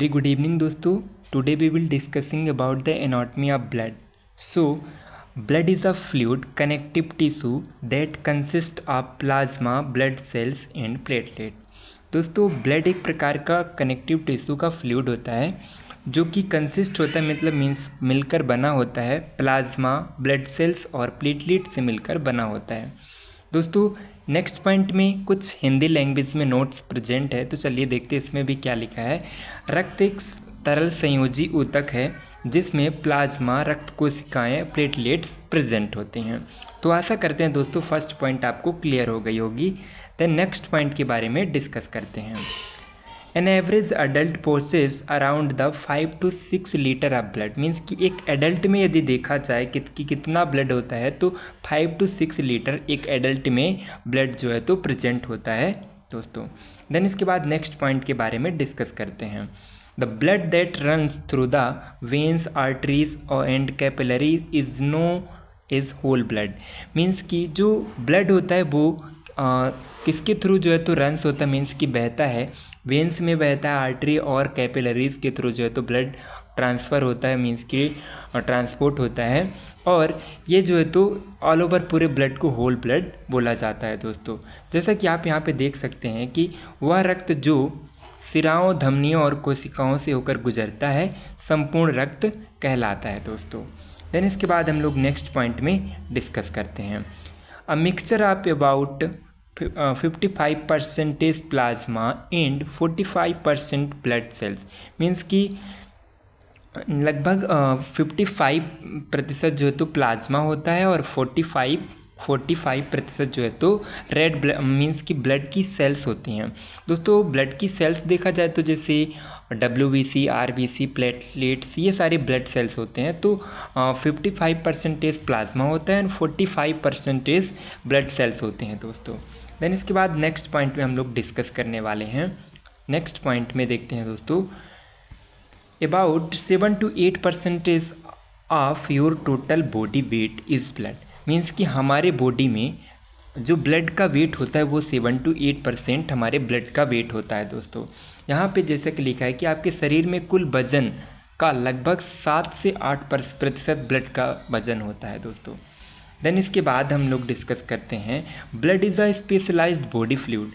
Very good evening दोस्तों. Today we will discussing about the anatomy of blood. So, blood is a fluid connective tissue that consists of plasma, blood cells and platelet. दोस्तों blood एक प्रकार का connective tissue का fluid होता है जो कि कंसिस्ट होता है मतलब मीन्स मिलकर बना होता है प्लाज्मा, ब्लड सेल्स और प्लेटलेट से मिलकर बना होता है. दोस्तों नेक्स्ट पॉइंट में कुछ हिंदी लैंग्वेज में नोट्स प्रेजेंट है, तो चलिए देखते हैं इसमें भी क्या लिखा है. रक्त एक तरल संयोजी ऊतक है जिसमें प्लाज्मा, रक्त कोशिकाएं, प्लेटलेट्स प्रेजेंट होते हैं. तो आशा करते हैं दोस्तों फर्स्ट पॉइंट आपको क्लियर हो गई होगी. देन नेक्स्ट पॉइंट के बारे में डिस्कस करते हैं. An average adult possess around the 5 to 6 litre of blood. Means कि एक एडल्ट में यदि देखा जाए कि कितना ब्लड होता है तो 5 to 6 लीटर एक एडल्ट में ब्लड जो है तो प्रेजेंट होता है दोस्तों. देन इसके बाद नेक्स्ट पॉइंट के बारे में डिस्कस करते हैं. The blood that runs through the veins, arteries and capillary is no is whole blood. Means कि जो ब्लड होता है वो किसके थ्रू जो है तो रन्स होता है, मीन्स कि बहता है, वेन्स में बहता है, आर्टरी और कैपिलरीज के थ्रू जो है तो ब्लड ट्रांसफ़र होता है, मीन्स कि ट्रांसपोर्ट होता है. और ये जो है तो ऑल ओवर पूरे ब्लड को होल ब्लड बोला जाता है दोस्तों. जैसा कि आप यहाँ पे देख सकते हैं कि वह रक्त जो सिराओं, धमनियों और कोशिकाओं से होकर गुजरता है संपूर्ण रक्त कहलाता है दोस्तों. देन इसके बाद हम लोग नेक्स्ट पॉइंट में डिस्कस करते हैं. A mixture of about 55% plasma and 45% blood cells. Means कि लगभग 55% जो है तो प्लाज्मा होता है और 45% जो है तो रेड ब्लड मीन्स कि ब्लड की सेल्स होती हैं दोस्तों. ब्लड की सेल्स देखा जाए तो जैसे WBC, RBC, प्लेटलेट्स, ये सारे ब्लड सेल्स होते हैं. तो 55% प्लाज्मा होता है और 45% ब्लड सेल्स होते हैं दोस्तों. देन इसके बाद नेक्स्ट पॉइंट में हम लोग डिस्कस करने वाले हैं. नेक्स्ट पॉइंट में देखते हैं दोस्तों. About 7 to 8% of your total body weight is blood. Means कि हमारे बॉडी में जो ब्लड का वेट होता है वो 7 to 8% हमारे ब्लड का वेट होता है दोस्तों. यहाँ पे जैसे कि लिखा है कि आपके शरीर में कुल वजन का लगभग 7 से 8% ब्लड का वजन होता है दोस्तों. देन इसके बाद हम लोग डिस्कस करते हैं. Blood is a specialised body fluid.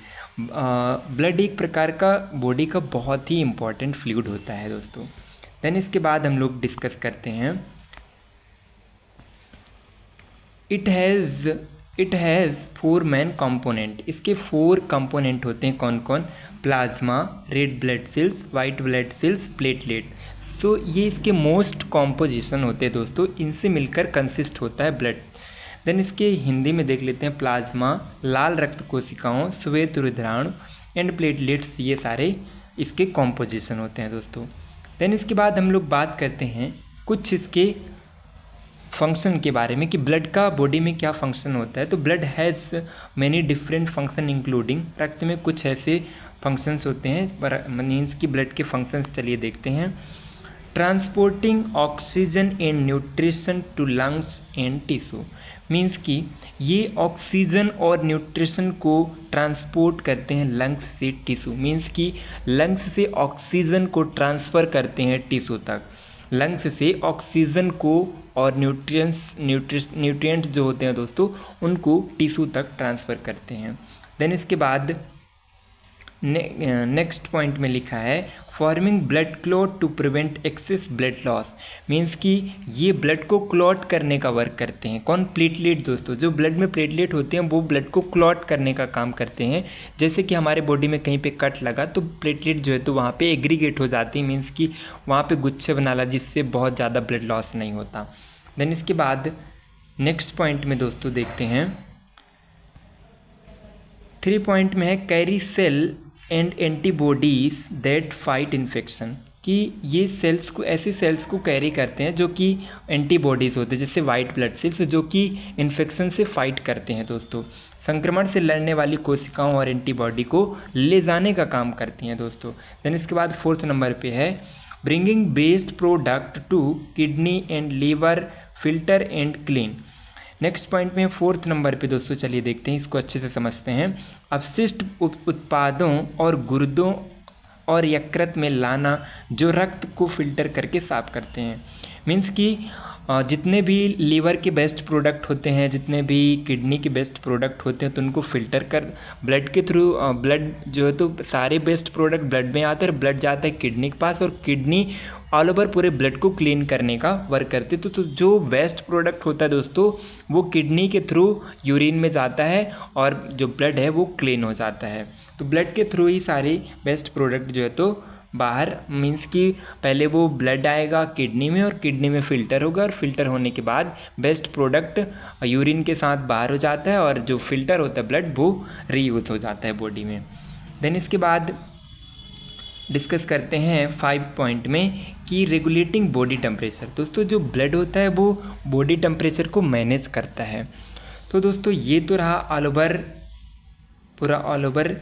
Blood एक प्रकार का बॉडी का बहुत ही इंपॉर्टेंट फ्लूइड होता है दोस्तों. देन इसके बाद हम लोग डिस्कस करते हैं. It has 4 main component. इसके 4 कंपोनेंट होते हैं. कौन कौन? Plasma, red blood cells, white blood cells, platelet. So ये इसके मोस्ट कॉम्पोजिशन होते हैं दोस्तों. इनसे मिलकर कंसिस्ट होता है ब्लड. देन इसके हिंदी में देख लेते हैं. प्लाज्मा, लाल रक्त कोशिकाओं, श्वेत रुधिराणु एंड प्लेटलेट्स, ये सारे इसके कॉम्पोजिशन होते हैं दोस्तों. देन इसके बाद हम लोग बात करते हैं कुछ इसके फंक्शन के बारे में कि ब्लड का बॉडी में क्या फंक्शन होता है. तो blood has many different function including. रक्त में कुछ ऐसे फंक्शंस होते हैं पर मीन्स कि ब्लड के फंक्शंस चलिए देखते हैं. Transporting oxygen and nutrition to lungs and tissue. Means कि ये ऑक्सीजन और न्यूट्रिशन को ट्रांसपोर्ट करते हैं लंग्स से टिश्यू. मीन्स कि लंग्स से ऑक्सीजन को ट्रांसफ़र करते हैं टिश्यू तक. लंग्स से ऑक्सीजन को और न्यूट्रिएंट्स जो होते हैं दोस्तों उनको टिश्यू तक ट्रांसफ़र करते हैं. देन इसके बाद नेक्स्ट पॉइंट में लिखा है forming blood clot to prevent excess blood loss. Means कि ये ब्लड को क्लॉट करने का वर्क करते हैं. कौन? प्लेटलेट दोस्तों. जो ब्लड में प्लेटलेट होते हैं वो ब्लड को क्लॉट करने का काम करते हैं. जैसे कि हमारे बॉडी में कहीं पे कट लगा तो प्लेटलेट जो है तो वहाँ पे एग्रीगेट हो जाती है. मीन्स कि वहाँ पे गुच्छे बना ला जिससे बहुत ज़्यादा ब्लड लॉस नहीं होता. देन इसके बाद नेक्स्ट पॉइंट में दोस्तों देखते हैं 3 पॉइंट में है carry cell and antibodies that fight infection. कि ये सेल्स को, ऐसी सेल्स को कैरी करते हैं जो कि एंटीबॉडीज़ होते हैं जैसे वाइट ब्लड सेल्स जो कि इन्फेक्शन से फाइट करते हैं दोस्तों. संक्रमण से लड़ने वाली कोशिकाओं और एंटीबॉडी को ले जाने का काम करती हैं दोस्तों. देन इसके बाद 4th नंबर पे है bringing waste product to kidney and liver, filter and clean. Next point में 4th नंबर पे दोस्तों चलिए देखते हैं, इसको अच्छे से समझते हैं. अपशिष्ट उत्पादों और गुर्दों और यकृत में लाना जो रक्त को फिल्टर करके साफ करते हैं। मीन्स कि जितने भी लीवर के बेस्ट प्रोडक्ट होते हैं, जितने भी किडनी के बेस्ट प्रोडक्ट होते हैं, तो उनको फिल्टर कर ब्लड के थ्रू, ब्लड जो है तो सारे बेस्ट प्रोडक्ट ब्लड में आते हैं, ब्लड जाता है किडनी के पास और किडनी ऑल ओवर पूरे ब्लड को क्लीन करने का वर्क करते। तो जो बेस्ट प्रोडक्ट होता है दोस्तों वो किडनी के थ्रू यूरिन में जाता है और जो ब्लड है वो क्लीन हो जाता है। तो ब्लड के थ्रू ही सारे बेस्ट प्रोडक्ट जो है तो बाहर, मीन्स कि पहले वो ब्लड आएगा किडनी में और किडनी में फ़िल्टर होगा और फिल्टर होने के बाद बेस्ट प्रोडक्ट यूरिन के साथ बाहर हो जाता है और जो फिल्टर होता है ब्लड वो रीयूज हो जाता है बॉडी में। देन इसके बाद डिस्कस करते हैं 5 पॉइंट में कि रेगुलेटिंग बॉडी टेम्परेचर। दोस्तों जो ब्लड होता है वो बॉडी टेम्परेचर को मैनेज करता है। तो दोस्तों ये तो रहा पूरा ऑल ओवर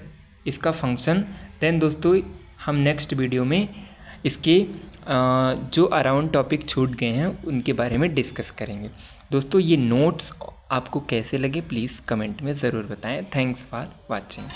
इसका फंक्शन। देन दोस्तों हम नेक्स्ट वीडियो में इसके जो अराउंड टॉपिक छूट गए हैं उनके बारे में डिस्कस करेंगे। दोस्तों ये नोट्स आपको कैसे लगे प्लीज़ कमेंट में ज़रूर बताएं। Thanks for watching.